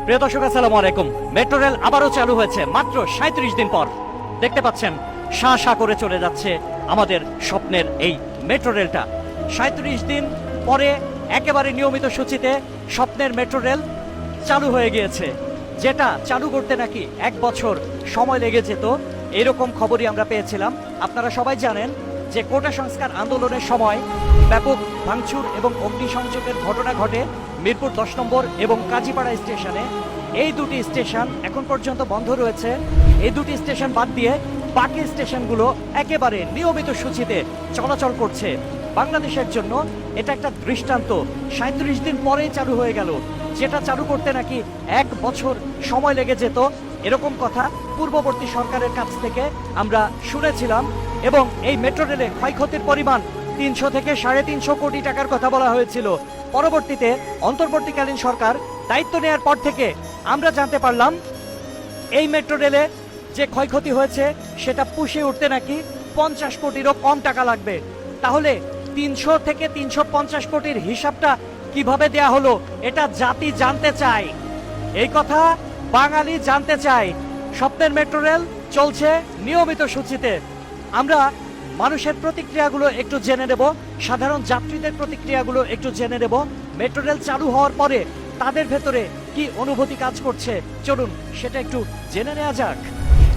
প্রিয় দর্শক, আসসালামু আলাইকুম। মেট্রো রেল আবারও চালু হয়েছে মাত্র 37 দিন পর। দেখতে পাচ্ছেন শাঁ শাঁ করে চলে যাচ্ছে আমাদের স্বপ্নের এই মেট্রো রেলটা। 37 দিন পরে একেবারে নিয়মিত সূচিতে স্বপ্নের মেট্রো রেল চালু হয়ে গিয়েছে, যেটা চালু করতে নাকি 1 বছর সময় লেগে যেত, এরকম খবরই আমরা পেয়েছিলাম। আপনারা সবাই জানেন যে কোটা সংস্কার আন্দোলনের সময় ব্যাপক ভাঙচুর এবং অগ্নিসংযোগের ঘটনা ঘটে মিরপুর 10 নম্বর এবং কাজীপাড়া স্টেশনে। এই দুটি স্টেশন এখন পর্যন্ত বন্ধ রয়েছে। এই দুটি স্টেশন বাদ দিয়ে বাকি স্টেশনগুলো একেবারে নিয়মিত সূচিতে চলাচল করছে। বাংলাদেশের জন্য এটা একটা দৃষ্টান্ত। 37 দিন পরেই চালু হয়ে গেল, যেটা চালু করতে নাকি 1 বছর সময় লেগে যেত, এরকম কথা পূর্ববর্তী সরকারের কাছ থেকে আমরা শুনেছিলাম। এবং এই মেট্রো রেলে ক্ষয়ক্ষতির পরিমাণ 300 থেকে 350 কোটি টাকার কথা বলা হয়েছিল। পরবর্তীতে অন্তর্বর্তীকালীন সরকার দায়িত্ব নেওয়ার পর থেকে আমরা জানতে পারলাম এই মেট্রো রেলে যে ক্ষয়ক্ষতি হয়েছে সেটা পুষিয়ে উঠতে নাকি 50 কোটিরও কম টাকা লাগবে। তাহলে 300 থেকে 350 কোটির হিসাবটা কিভাবে দেয়া হলো, এটা জাতি জানতে চায়। এই কথা বাঙালি জানতে চায়। স্বপ্নের মেট্রো রেল চলছে নিয়মিত সূচিতে। আমরা মানুষের প্রতিক্রিয়াগুলো একটু জেনে নেব, সাধারণ যাত্রীদের প্রতিক্রিয়াগুলো একটু জেনে নেব। মেট্রো রেল চালু হওয়ার পরে তাদের ভেতরে কি অনুভূতি কাজ করছে, চলুন সেটা একটু জেনে নেওয়া যাক।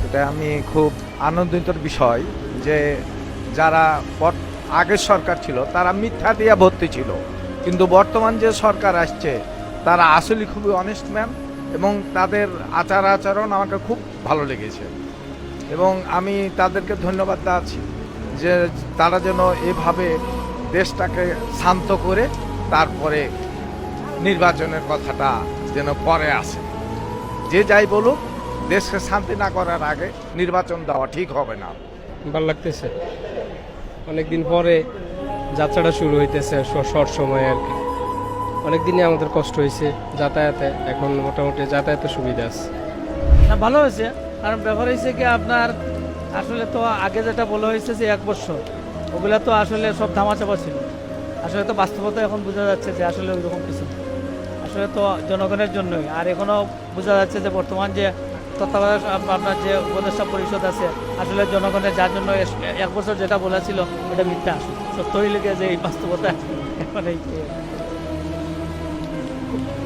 এটা আমি খুব আনন্দিত বিষয় যে যারা আগের সরকার ছিল তারা মিথ্যা দিয়ে ভর্তি ছিল, কিন্তু বর্তমান যে সরকার আসছে তারা আসলে খুবই অনেস্ট ম্যান এবং তাদের আচরণ আমাকে খুব ভালো লেগেছে এবং আমি তাদেরকে ধন্যবাদ দিচ্ছি যে তারা যেন এভাবে দেশটাকে শান্ত করে তারপরে নির্বাচনের কথাটা যেন পরে আসে। যে যাই বলুক, দেশকে শান্তি না করার আগে নির্বাচন দেওয়া ঠিক হবে না। ভালো লাগতেছে, অনেকদিন পরে যাত্রাটা শুরু হইতেছে শর্ট সময়ে আর কি। অনেকদিনই আমাদের কষ্ট হয়েছে যাতায়াতে, এখন মোটামুটি যাতায়াতের সুবিধা আছে। না, ভালো হয়েছে। কারণ ব্যাপার হয়েছে কি, আপনার আসলে তো আগে যেটা বলা হয়েছে যে 1 বছর, ওগুলা তো আসলে সব ধামাচাপা ছিল। আসলে তো বাস্তবতা এখন বোঝা যাচ্ছে যে আসলে ওইরকম কিছু না। আসলে তো জনগণের জন্যই। আর এখনও বোঝা যাচ্ছে যে বর্তমান যে তত্ত্বাবধায়ক আপনার যে উপদেষ্টা পরিষদ আছে, আসলে জনগণের যার জন্য 1 বছর যেটা বলেছিল এটা মিথ্যা। সত্য হইলে যে এই বাস্তবতা এখন এই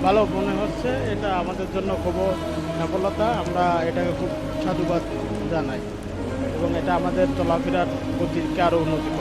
ভালো মনে হচ্ছে। এটা আমাদের জন্য খুব সফলতা, আমরা এটাকে খুব সাধুবাদ জানাই এবং এটা আমাদের চলাফেরার গতিকে আরও উন্নতি করে।